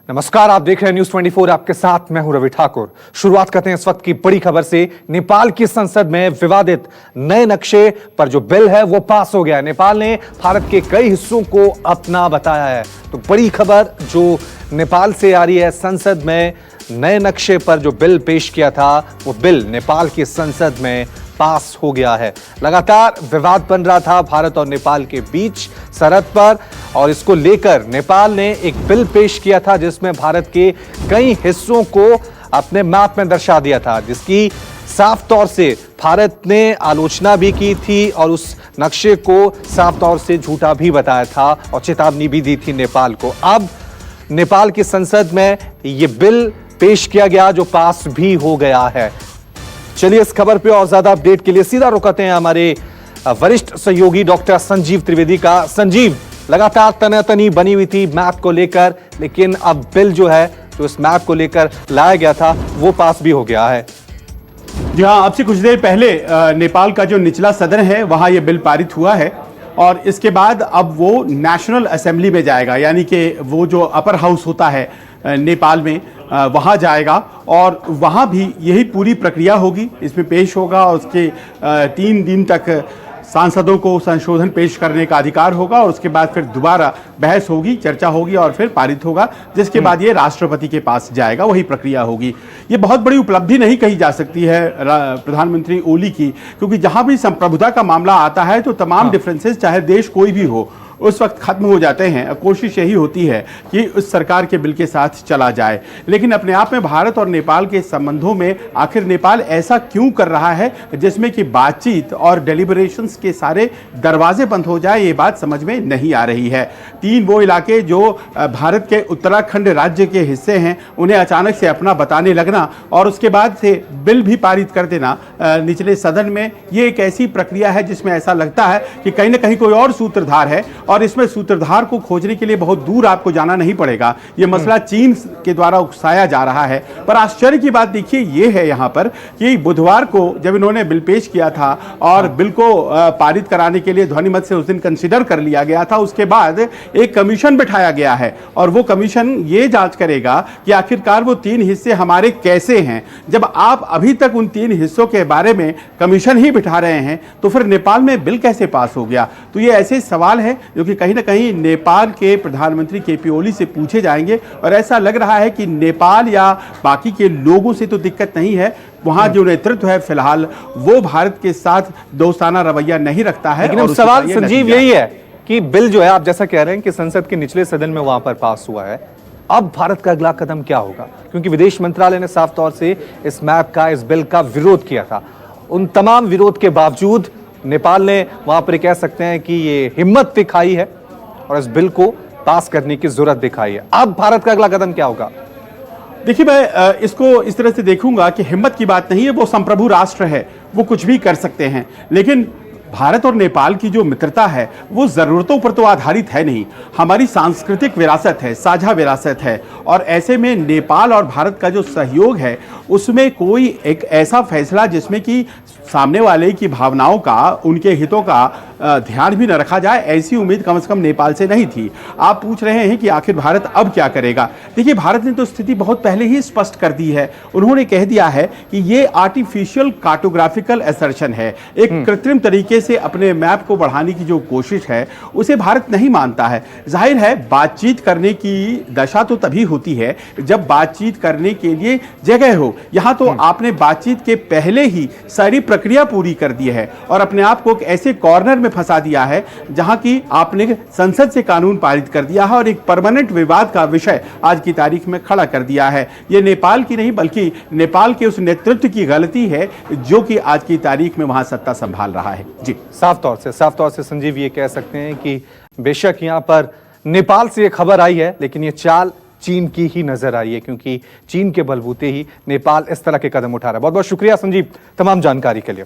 नमस्कार, आप देख रहे हैं न्यूज 24। आपके साथ मैं हूं रवि ठाकुर। शुरुआत करते हैं इस वक्त की बड़ी खबर से। नेपाल की संसद में विवादित नए नक्शे पर जो बिल है वो पास हो गया है। नेपाल ने भारत के कई हिस्सों को अपना बताया है। तो बड़ी खबर जो नेपाल से आ रही है, संसद में नए नक्शे पर जो बिल पेश किया था वो बिल नेपाल की संसद में पास हो गया है। लगातार विवाद बन रहा था भारत और नेपाल के बीच सरहद पर, और इसको लेकर नेपाल ने एक बिल पेश किया था जिसमें भारत के कई हिस्सों को अपने मैप में दर्शा दिया था, जिसकी साफ तौर से भारत ने आलोचना भी की थी और उस नक्शे को साफ तौर से झूठा भी बताया था और चेतावनी भी दी थी नेपाल को। अब नेपाल की संसद में यह बिल पेश किया गया जो पास भी हो गया है। चलिए इस खबर पे और ज्यादा अपडेट के लिए सीधा रुकते हैं हमारे वरिष्ठ सहयोगी डॉक्टर संजीव त्रिवेदी का। संजीव, लगातार तनातनी बनी हुई थी मैप को लेकर, लेकिन अब बिल जो है जो इस मैप को लेकर लाया गया था वो पास भी हो गया है। जी हाँ, अब से कुछ देर पहले नेपाल का जो निचला सदन है वहां ये बिल पारित हुआ है और इसके बाद अब वो नेशनल असेंबली में जाएगा, यानी कि वो जो अपर हाउस होता है नेपाल में वहाँ जाएगा और वहाँ भी यही पूरी प्रक्रिया होगी। इसमें पेश होगा और उसके 3 दिन तक सांसदों को संशोधन पेश करने का अधिकार होगा और उसके बाद फिर दोबारा बहस होगी, चर्चा होगी और फिर पारित होगा, जिसके बाद ये राष्ट्रपति के पास जाएगा। वही प्रक्रिया होगी। ये बहुत बड़ी उपलब्धि नहीं कही जा सकती है प्रधानमंत्री ओली की, क्योंकि जहां भी संप्रभुता का मामला आता है तो तमाम डिफरेंसेस, चाहे देश कोई भी हो, उस वक्त खत्म हो जाते हैं। कोशिश यही होती है कि उस सरकार के बिल के साथ चला जाए, लेकिन अपने आप में भारत और नेपाल के संबंधों में आखिर नेपाल ऐसा क्यों कर रहा है जिसमें कि बातचीत और डेलिब्रेशंस के सारे दरवाजे बंद हो जाए, ये बात समझ में नहीं आ रही है। 3 वो इलाके जो भारत के उत्तराखंड राज्य के हिस्से हैं, उन्हें अचानक से अपना बताने लगना और उसके बाद से बिल भी पारित कर देना निचले सदन में, ये एक ऐसी प्रक्रिया है जिसमें ऐसा लगता है कि कहीं ना कहीं कोई और सूत्रधार है और इसमें सूत्रधार को खोजने के लिए बहुत दूर आपको जाना नहीं पड़ेगा। यह मसला चीन के द्वारा उकसाया जा रहा है। पर आश्चर्य की बात देखिए ये है यहाँ पर कि बुधवार को जब इन्होंने बिल पेश किया था और बिल को पारित कराने के लिए ध्वनिमत से उस दिन कंसीडर कर लिया गया था, उसके बाद एक कमीशन बिठाया गया है और वो कमीशन ये जांच करेगा कि आखिरकार वो 3 हिस्से हमारे कैसे हैं। जब आप अभी तक उन 3 हिस्सों के बारे में कमीशन ही बिठा रहे हैं तो फिर नेपाल में बिल कैसे पास हो गया? तो ये ऐसे सवाल है जो कि कहीं ना कहीं नेपाल के प्रधानमंत्री केपी ओली से पूछे जाएंगे और ऐसा लग रहा है कि नेपाल या बाकी के लोगों से तो दिक्कत नहीं है, वहां जो नेतृत्व है फिलहाल वो भारत के साथ दोस्ताना रवैया नहीं रखता है। लेकिन अब सवाल संजीव यही है कि बिल जो है, आप जैसा कह रहे हैं कि संसद के निचले सदन में वहां पर पास हुआ है, अब भारत का अगला कदम क्या होगा? क्योंकि विदेश मंत्रालय ने साफ तौर से इस मैप का, इस बिल का विरोध किया था। उन तमाम विरोध के बावजूद नेपाल ने वहां पर कह सकते हैं कि ये हिम्मत दिखाई है और इस बिल को पास करने की जरूरत दिखाई है। अब भारत का अगला कदम क्या होगा? देखिए, मैं इसको इस तरह से देखूंगा कि हिम्मत की बात नहीं है, वो संप्रभु राष्ट्र है, वो कुछ भी कर सकते हैं, लेकिन भारत और नेपाल की जो मित्रता है वो ज़रूरतों पर तो आधारित है नहीं। हमारी सांस्कृतिक विरासत है, साझा विरासत है, और ऐसे में नेपाल और भारत का जो सहयोग है उसमें कोई एक ऐसा फैसला जिसमें कि सामने वाले की भावनाओं का, उनके हितों का ध्यान भी न रखा जाए, ऐसी उम्मीद कम से कम नेपाल से नहीं थी। आप पूछ रहे हैं कि आखिर भारत अब क्या करेगा? देखिए, भारत ने तो स्थिति बहुत पहले ही स्पष्ट कर दी है। उन्होंने कह दिया है कि ये आर्टिफिशियल कार्टोग्राफिकल असर्शन है, एक कृत्रिम तरीके से अपने मैप को बढ़ाने की जो कोशिश है उसे भारत नहीं मानता है। जाहिर है बातचीत करने की दशा तो तभी होती है जब बातचीत करने के लिए जगह हो। यहां तो आपने बातचीत के पहले ही सारी प्रक्रिया पूरी कर दी है और अपने आप को एक ऐसे कॉर्नर में फंसा दिया है जहां की आपने संसद से कानून पारित कर दिया है और एक परमानेंट विवाद का विषय आज की तारीख में खड़ा कर दिया है। यह नेपाल की नहीं बल्कि नेपाल के उस नेतृत्व की गलती है जो कि आज की तारीख में वहां सत्ता संभाल रहा है। जी, साफ तौर से संजीव ये कह सकते हैं कि बेशक यहां पर नेपाल से ये खबर आई है, लेकिन ये चाल चीन की ही नजर आई है, क्योंकि चीन के बलबूते ही नेपाल इस तरह के कदम उठा रहा है। बहुत बहुत शुक्रिया संजीव तमाम जानकारी के लिए।